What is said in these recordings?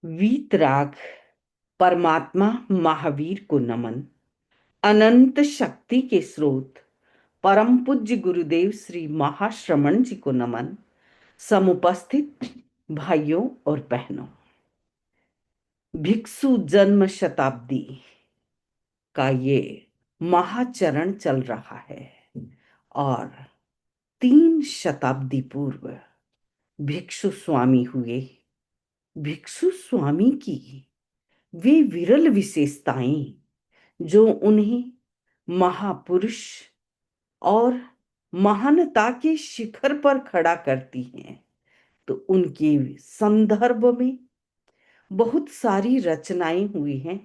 वीतराग परमात्मा महावीर को नमन। अनंत शक्ति के स्रोत परम पूज्य गुरुदेव श्री महाश्रमण जी को नमन। समुपस्थित भाइयों और बहनों, भिक्षु जन्म शताब्दी का ये महाचरण चल रहा है और 3 शताब्दी पूर्व भिक्षु स्वामी हुए। भिक्षु स्वामी की वे विरल विशेषताएं जो उन्हें महापुरुष और महानता के शिखर पर खड़ा करती हैं, तो उनके संदर्भ में बहुत सारी रचनाएं हुई हैं।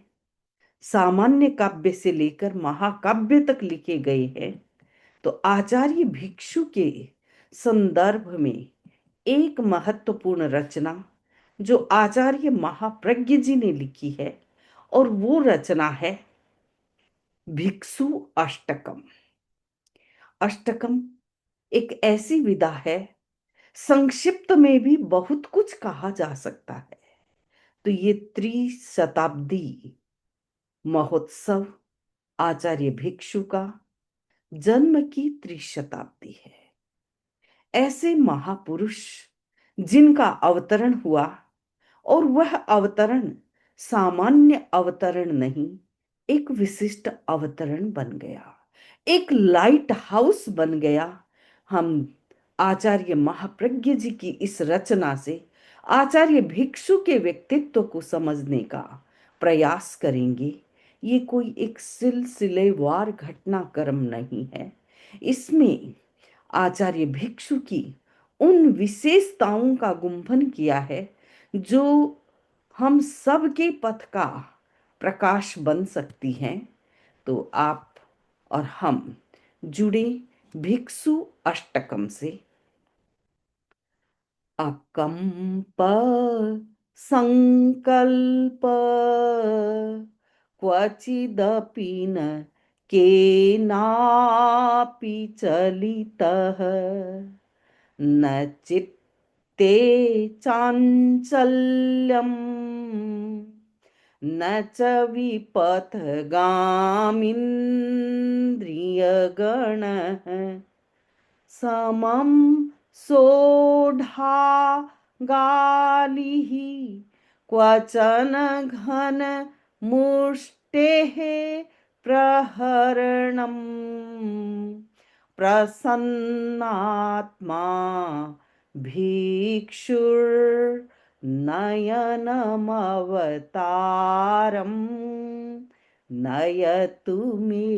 सामान्य काव्य से लेकर महाकाव्य तक लिखे गए हैं। तो आचार्य भिक्षु के संदर्भ में एक महत्वपूर्ण रचना जो आचार्य महाप्रज्ञ जी ने लिखी है, और वो रचना है भिक्षु अष्टकम। अष्टकम एक ऐसी विधा है, संक्षिप्त में भी बहुत कुछ कहा जा सकता है। तो ये त्रिशताब्दी महोत्सव आचार्य भिक्षु का जन्म की त्रिशताब्दी है। ऐसे महापुरुष जिनका अवतरण हुआ, और वह अवतरण सामान्य अवतरण नहीं, एक विशिष्ट अवतरण बन गया, एक लाइट हाउस बन गया। हम आचार्य महाप्रज्ञ जी की इस रचना से आचार्य भिक्षु के व्यक्तित्व को समझने का प्रयास करेंगे। ये कोई एक सिलसिलेवार घटनाक्रम नहीं है। इसमें आचार्य भिक्षु की उन विशेषताओं का गुंफन किया है जो हम सबके पथ का प्रकाश बन सकती हैं। तो आप और हम जुड़े भिक्षु अष्टकम से। अकंप संकल्प क्वचिदपि न केनापि चलितः, न चित्ते चाञ्चल्यम् न च विपथगामिन्द्रियगणः, समं सोढागालिः क्वचन घन मुष्टेः प्रहरणम्, प्रसन्नात्मा भिक्षुर्नयनमवतारम् नयतु मे।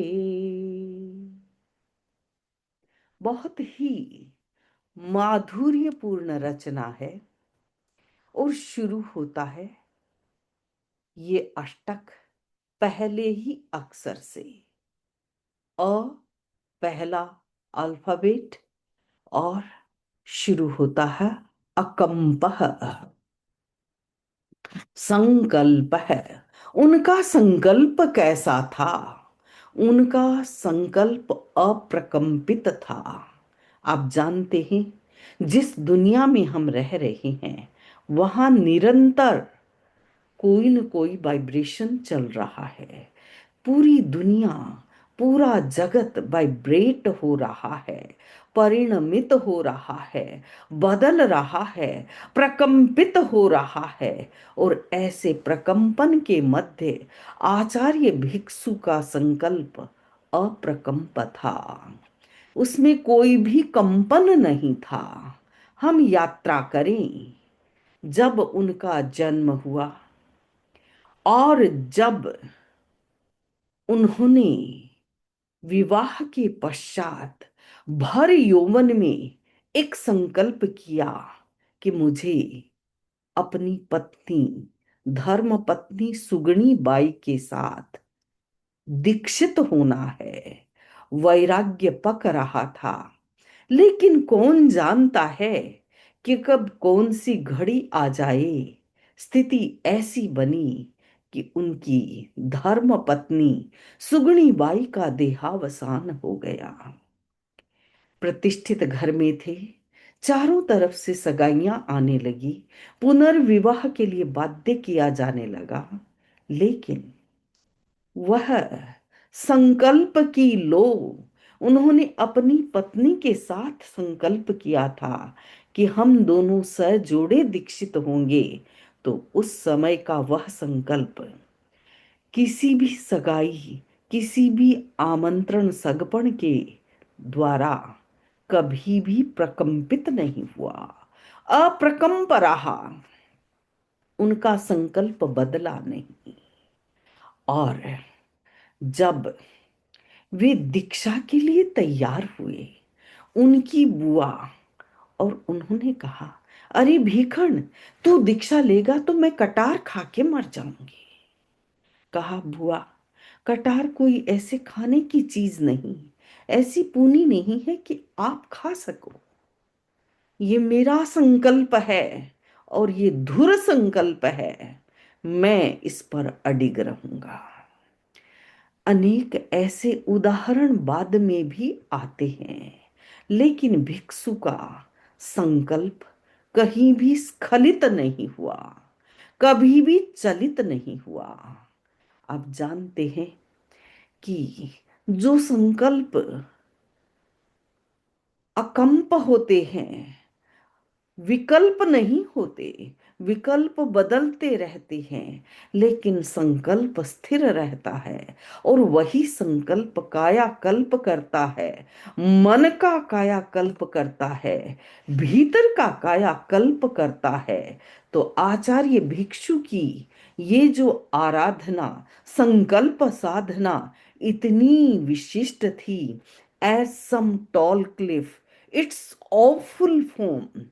बहुत ही माधुर्यपूर्ण रचना है और शुरू होता है ये अष्टक पहले ही अक्षर से। अ पहला अल्फाबेट और शुरू होता है अकंपः। संकल्प है। उनका संकल्प कैसा था? उनका संकल्प अप्रकंपित था। आप जानते हैं, जिस दुनिया में हम रह रहे हैं वहां निरंतर कोई न कोई वाइब्रेशन चल रहा है। पूरी दुनिया, पूरा जगत वाइब्रेट हो रहा है, परिणमित हो रहा है, बदल रहा है, प्रकंपित हो रहा है। और ऐसे प्रकंपन के मध्य आचार्य भिक्षु का संकल्प अप्रकंप था। उसमें कोई भी कंपन नहीं था। हम यात्रा करें, जब उनका जन्म हुआ और जब उन्होंने विवाह के पश्चात भर यौवन में एक संकल्प किया कि मुझे अपनी पत्नी, धर्म पत्नी सुगणी बाई के साथ दीक्षित होना है। वैराग्य पक रहा था, लेकिन कौन जानता है कि कब कौन सी घड़ी आ जाए। स्थिति ऐसी बनी कि उनकी धर्म पत्नी सुगणी बाई का देहावसान हो गया। प्रतिष्ठित घर में थे, चारों तरफ से सगाइयां आने लगी, पुनर्विवाह के लिए बाध्य किया जाने लगा। लेकिन वह संकल्प की लो, उन्होंने अपनी पत्नी के साथ संकल्प किया था कि हम दोनों सजोड़े दीक्षित होंगे। तो उस समय का वह संकल्प किसी भी सगाई, किसी भी आमंत्रण सगपण के द्वारा कभी भी प्रकंपित नहीं हुआ, अप्रकंप रहा। उनका संकल्प बदला नहीं। और जब वे दीक्षा के लिए तैयार हुए, उनकी बुआ, और उन्होंने कहा, अरे भीखण, तू दीक्षा लेगा तो मैं कटार खा के मर जाऊंगी। कहा, बुआ, कटार कोई ऐसे खाने की चीज नहीं, ऐसी पूनी नहीं है कि आप खा सको। ये मेरा संकल्प है और ये धुर संकल्प है, मैं इस पर अडिग रहूंगा। अनेक ऐसे उदाहरण बाद में भी आते हैं, लेकिन भिक्षु का संकल्प कहीं भी स्खलित नहीं हुआ, कभी भी चलित नहीं हुआ। आप जानते हैं कि जो संकल्प अकंप होते हैं, विकल्प नहीं होते, विकल्प बदलते रहते हैं, लेकिन संकल्प स्थिर रहता है। और वही संकल्प कायाकल्प करता है, मन का कायाकल्प करता है, भीतर का कायाकल्प करता है। तो आचार्य भिक्षु की ये जो आराधना, संकल्प साधना इतनी विशिष्ट थी। As some tall cliff its awful form,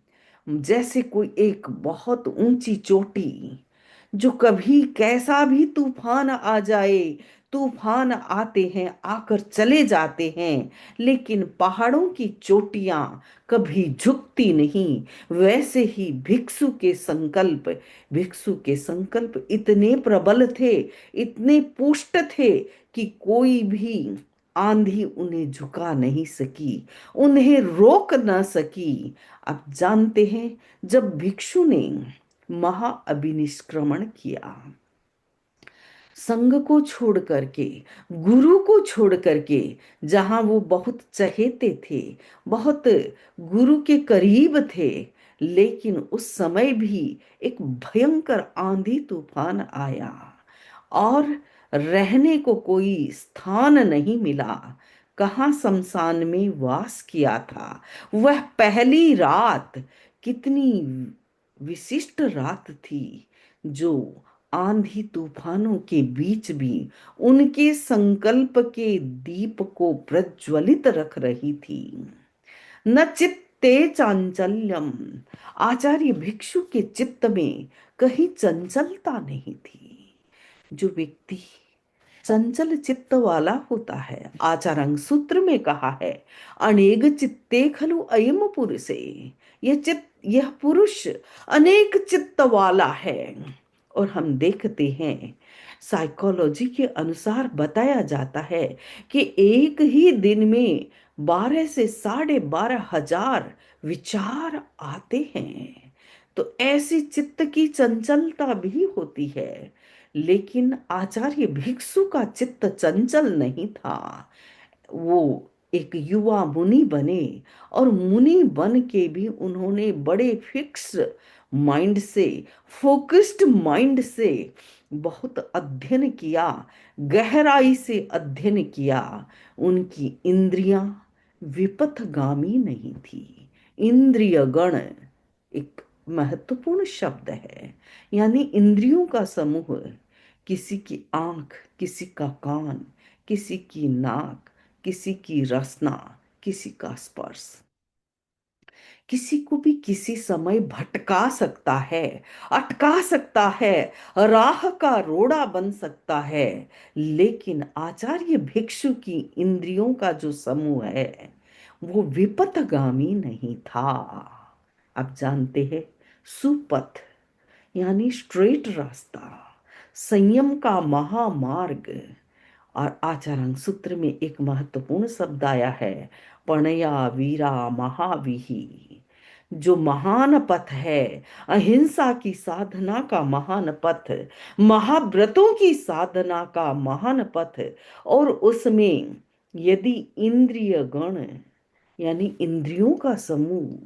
जैसे कोई एक बहुत ऊंची चोटी, जो कभी कैसा भी तूफान आ जाए, तूफान आते हैं, आकर चले जाते हैं, लेकिन पहाड़ों की चोटियां कभी झुकती नहीं। वैसे ही भिक्षु के संकल्प इतने प्रबल थे, इतने पुष्ट थे कि कोई भी आंधी उन्हें झुका नहीं सकी, उन्हें रोक न सकी। आप जानते हैं, जब भिक्षु ने महाअभिनिष्क्रमण किया, संघ को छोड़ करके, गुरु को छोड़ करके, जहां वो बहुत चहेते थे, बहुत गुरु के करीब थे, लेकिन उस समय भी एक भयंकर आंधी तूफान आया और रहने को कोई स्थान नहीं मिला। कहाँ शमशान में वास किया था। वह पहली रात कितनी विशिष्ट रात थी, जो आंधी तूफानों के बीच भी उनके संकल्प के दीप को प्रज्वलित रख रही थी। न चित्ते चांचल्यम, आचार्य भिक्षु के चित्त में कहीं चंचलता नहीं थी। जो व्यक्ति चंचल चित्त वाला होता है, आचार्य सूत्र में कहा है, अनेक चित्ते खलु अयम पुरुषे, यह पुरुष अनेक चित्त वाला है। और हम देखते हैं, साइकोलॉजी के अनुसार बताया जाता है कि एक ही दिन में 12 से 12,500 विचार आते हैं। तो ऐसी चित्त की चंचलता भी होती है। लेकिन आचार्य भिक्षु का चित्त चंचल नहीं था। वो एक युवा मुनि बने, और मुनि बन के भी उन्होंने बड़े फिक्स माइंड से, फोकस्ड माइंड से बहुत अध्ययन किया, गहराई से अध्ययन किया। उनकी इंद्रियां विपथगामी नहीं थी। इंद्रिय गण एक महत्वपूर्ण शब्द है, यानी इंद्रियों का समूह। किसी की आंख, किसी का कान, किसी की नाक, किसी की रसना, किसी का स्पर्श किसी को भी किसी समय भटका सकता है, अटका सकता है, राह का रोड़ा बन सकता है। लेकिन आचार्य भिक्षु की इंद्रियों का जो समूह है, वो विपथगामी नहीं था। आप जानते हैं, सुपथ यानी स्ट्रेट रास्ता, संयम का महामार्ग। और आचरण सूत्र में एक महत्वपूर्ण शब्द आया है, पणया वीरा महाविही, जो महान पथ है, अहिंसा की साधना का महान पथ, महाव्रतों की साधना का महान पथ। और उसमें यदि इंद्रिय गण, यानी इंद्रियों का समूह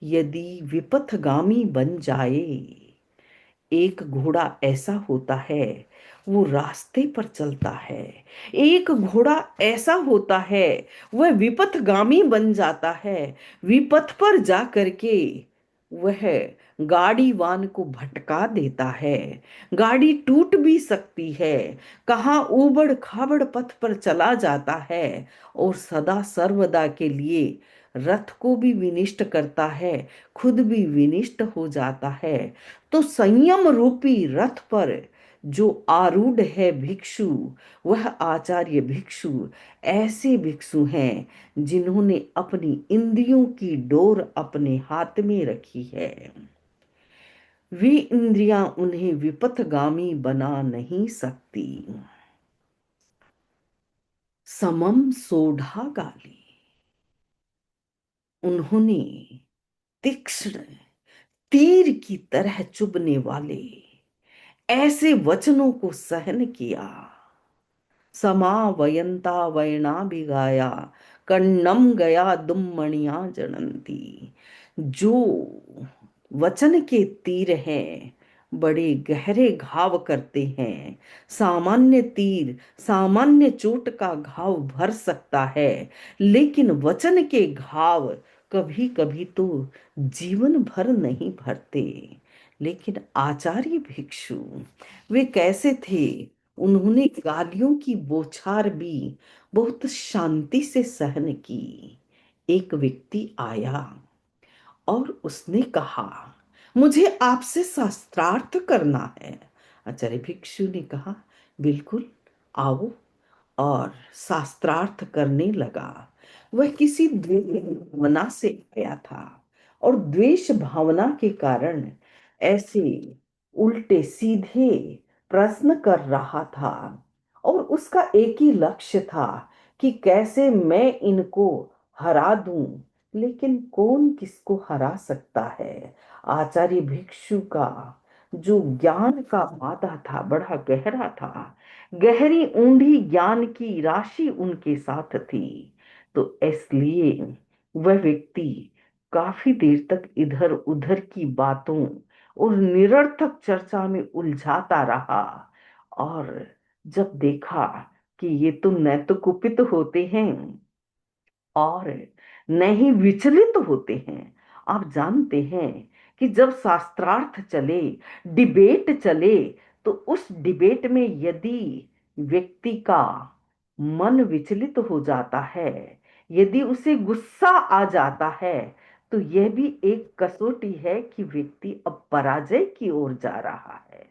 यदि विपथगामी बन जाए, एक घोड़ा ऐसा होता है वो रास्ते पर चलता है, एक घोड़ा ऐसा होता है वह विपथगामी बन जाता है, विपथ पर जा करके वह गाड़ी वान को भटका देता है। गाड़ी टूट भी सकती है, कहाँ ऊबड़ खाबड़ पथ पर चला जाता है, और सदा सर्वदा के लिए रथ को भी विनिष्ट करता है, खुद भी विनिष्ट हो जाता है। तो संयम रूपी रथ पर जो आरूढ़ है भिक्षु, वह आचार्य भिक्षु ऐसे भिक्षु हैं जिन्होंने अपनी इंद्रियों की डोर अपने हाथ में रखी है। वे इंद्रियां उन्हें विपथगामी बना नहीं सकती। समम सोढ़ा गाली, उन्होंने तीक्ष्ण तीर की तरह चुभने वाले ऐसे वचनों को सहन किया। समावयंता वैणा भिगाया, कर्णम गया दुम्मणिया जनंती। जो वचन के तीर हैं बड़े गहरे घाव करते हैं। सामान्य तीर सामान्य चोट का घाव भर सकता है, लेकिन वचन के घाव कभी कभी तो जीवन भर नहीं भरते। लेकिन आचार्य भिक्षु वे कैसे थे? उन्होंने गालियों की बौछार भी बहुत शांति से सहन की। एक व्यक्ति आया और उसने कहा, मुझे आपसे शास्त्रार्थ करना है। आचार्य भिक्षु ने कहा, बिल्कुल आओ, और शास्त्रार्थ करने लगा। वह किसी द्वेष भावना से आया था, और द्वेष भावना के कारण ऐसे उल्टे सीधे प्रश्न कर रहा था। और उसका एक ही लक्ष्य था कि कैसे मैं इनको हरा दूं। लेकिन कौन किसको हरा सकता है? आचार्य भिक्षु का जो ज्ञान का मादा था बड़ा गहरा था, गहरी ऊंडी ज्ञान की राशि उनके साथ थी। तो इसलिए वह व्यक्ति काफी देर तक इधर उधर की बातों और निरर्थक चर्चा में उलझाता रहा। और जब देखा कि ये तो न तो कुपित होते हैं और न ही विचलित होते हैं। आप जानते हैं कि जब शास्त्रार्थ चले, डिबेट चले, तो उस डिबेट में यदि व्यक्ति का मन विचलित हो जाता है, यदि उसे गुस्सा आ जाता है, तो यह भी एक कसौटी है कि व्यक्ति अब पराजय की ओर जा रहा है।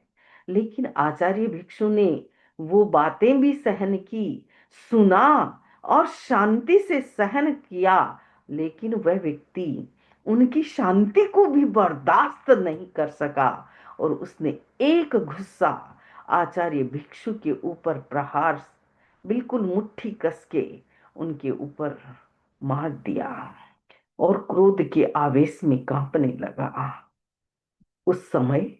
लेकिन आचार्य भिक्षु ने वो बातें भी सहन की, सुना और शांति से सहन किया। लेकिन वह व्यक्ति उनकी शांति को भी बर्दाश्त नहीं कर सका, और उसने एक गुस्सा आचार्य भिक्षु के ऊपर प्रहार बिल्कुल मुट्ठी कस के उनके ऊपर मार दिया, और क्रोध के आवेश में कांपने लगा। उस समय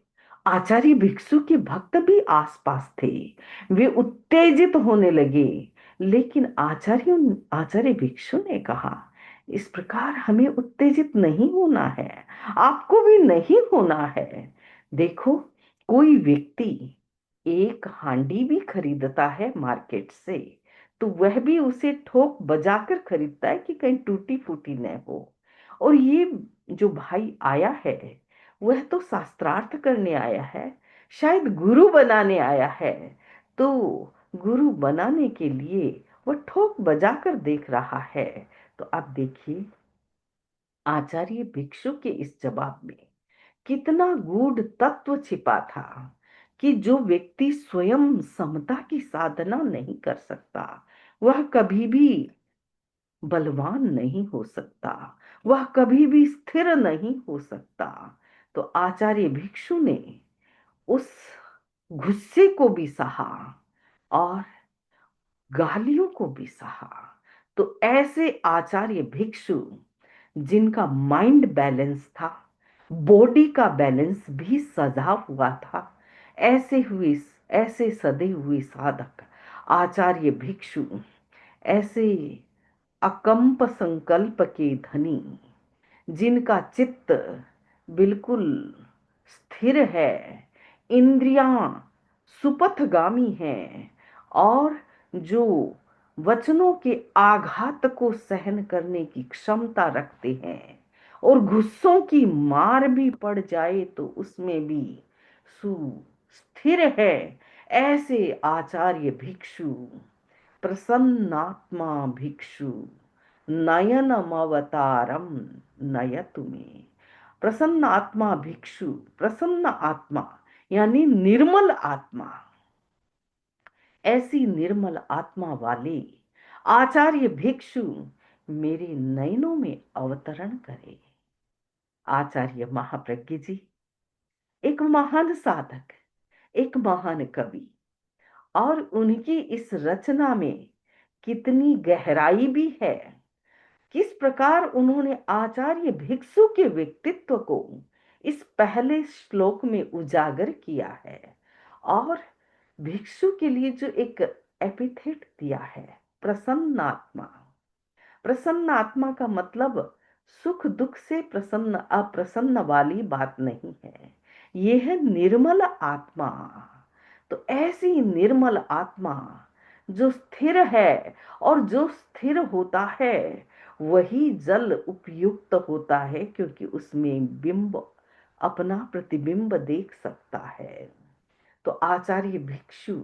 आचार्य भिक्षु के भक्त भी आसपास थे। वे उत्तेजित होने लगे। लेकिन आचार्य भिक्षु ने कहा, इस प्रकार हमें उत्तेजित नहीं होना है, आपको भी नहीं होना है। देखो, कोई व्यक्ति एक हांडी भी खरीदता है मार्केट से, तो वह भी उसे ठोक बजाकर खरीदता है कि कहीं टूटी फूटी न हो। और ये जो भाई आया है, वह तो शास्त्रार्थ करने आया है, शायद गुरु बनाने आया है। तो गुरु बनाने के लिए वह ठोक बजाकर देख रहा है। तो अब देखिए, आचार्य भिक्षु के इस जवाब में कितना गूढ़ तत्व छिपा था, कि जो व्यक्ति स्वयं समता की साधना नहीं कर सकता, वह कभी भी बलवान नहीं हो सकता, वह कभी भी स्थिर नहीं हो सकता। तो आचार्य भिक्षु ने उस गुस्से को भी सहा और गालियों को भी सहा। तो ऐसे आचार्य भिक्षु जिनका माइंड बैलेंस था, बॉडी का बैलेंस भी सजा हुआ था, ऐसे सदे हुए साधक आचार्य भिक्षु, ऐसे अकंप संकल्प के धनी, जिनका चित्त बिल्कुल स्थिर है, इंद्रियां सुपथगामी हैं, और जो वचनों के आघात को सहन करने की क्षमता रखते हैं, और गुस्सों की मार भी पड़ जाए तो उसमें भी सुस्थिर है, ऐसे आचार्य भिक्षु, प्रसन्नात्मा भिक्षु नयनमवतारम नयतु मे। प्रसन्न आत्मा भिक्षु, प्रसन्न आत्मा यानी निर्मल आत्मा, ऐसी निर्मल आत्मा वाले आचार्य भिक्षु मेरे नयनों में अवतरण करे। आचार्य महाप्रज्ञ जी एक महान साधक, एक महान कवि, और उनकी इस रचना में कितनी गहराई भी है, किस प्रकार उन्होंने आचार्य भिक्षु के व्यक्तित्व को इस पहले श्लोक में उजागर किया है, और भिक्षु के लिए जो एक एपिथेट दिया है, प्रसन्न आत्मा। प्रसन्न आत्मा का मतलब सुख दुख से प्रसन्न अप्रसन्न वाली बात नहीं है, यह है निर्मल आत्मा। तो ऐसी निर्मल आत्मा जो स्थिर है, और जो स्थिर होता है वही जल उपयुक्त होता है, क्योंकि उसमें बिंब अपना प्रतिबिंब देख सकता है। तो आचार्य भिक्षु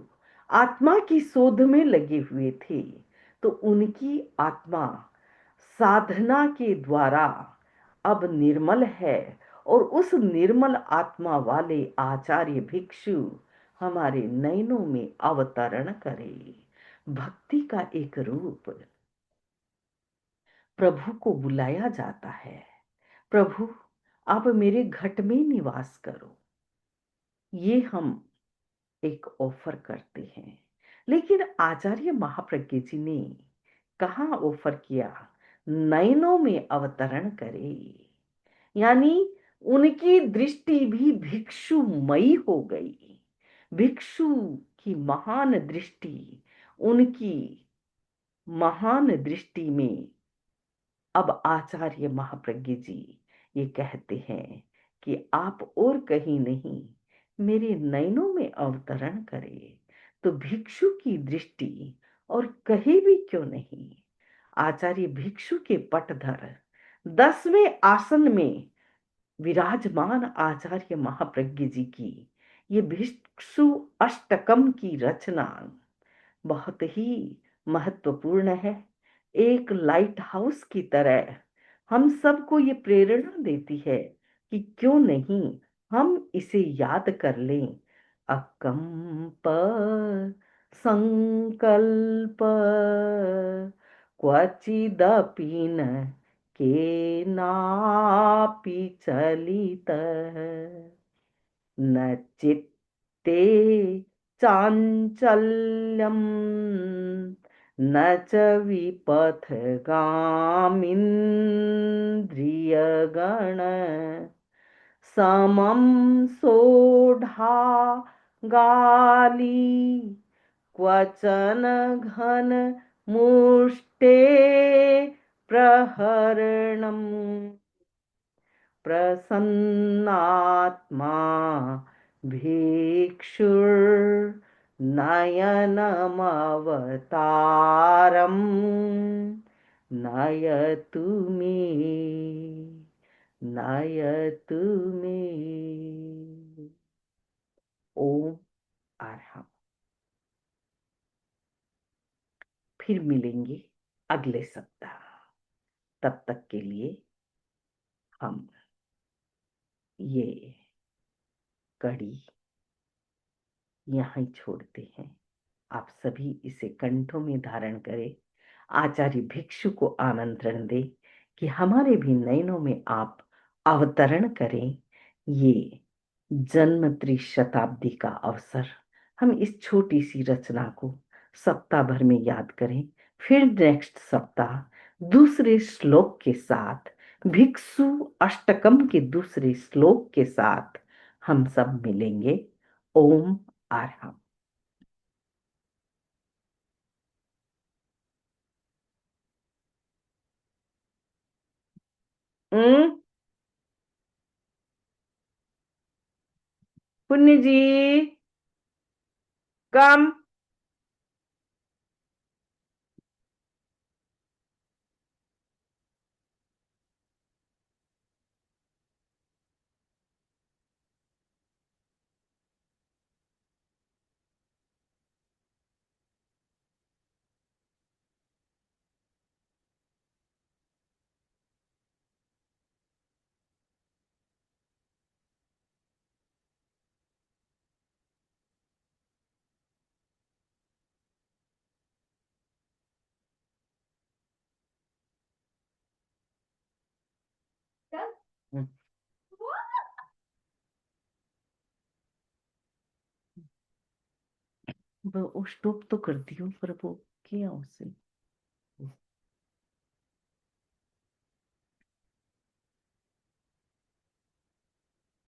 आत्मा की शोध में लगे हुए थे, तो उनकी आत्मा साधना के द्वारा अब निर्मल है, और उस निर्मल आत्मा वाले आचार्य भिक्षु हमारे नयनों में अवतरण करे। भक्ति का एक रूप, प्रभु को बुलाया जाता है, प्रभु आप मेरे घट में निवास करो, ये हम एक ऑफर करते हैं। लेकिन आचार्य महाप्रज्ञ जी ने कहाँ ऑफर किया, नयनों में अवतरण करे, यानी उनकी दृष्टि भी भिक्षुमयी हो गई। भिक्षु की महान दृष्टि, उनकी महान दृष्टि में अब आचार्य महाप्रज्ञ जी ये कहते हैं कि आप और कहीं नहीं, मेरे नयनों में अवतरण करें। तो भिक्षु की दृष्टि और कहीं भी क्यों नहीं, आचार्य भिक्षु के पटधर 10वें आसन में विराजमान आचार्य महाप्रज्ञ जी की ये भिक्षु अष्टकम की रचना बहुत ही महत्वपूर्ण है। एक लाइट हाउस की तरह हम सबको ये प्रेरणा देती है कि क्यों नहीं हम इसे याद कर लें। अकंप संकल्प क्वचिदपि न केनापि चलित, न चित्ते चाञ्चल्यं न च विपथगामिन्द्रियगण, समं सोढागाली क्वचन घन मुष्टे प्रहरणम्, प्रसन्नात्मा भिक्षुर्नयनमवतारम् नयतु मे, नयतु मे। ओम अर्हम्। फिर मिलेंगे अगले सप्ताह, तब तक के लिए हम ये कड़ी यहाँ ही छोड़ते हैं। आप सभी इसे कंठों में धारण करें, आचार्य भिक्षु को आमंत्रण दें कि हमारे भी नयनों में आप अवतरण करें। ये जन्म त्रिशताब्दी का अवसर, हम इस छोटी सी रचना को सप्ताह भर में याद करें। फिर नेक्स्ट सप्ताह दूसरे श्लोक के साथ भिक्षु अष्टकम के दूसरे श्लोक के साथ हम सब मिलेंगे। ओम आरहम। हम्म। पुण्य जी, कम। हम्म, वो स्टॉप तो कर दियो, पर वो क्या उसे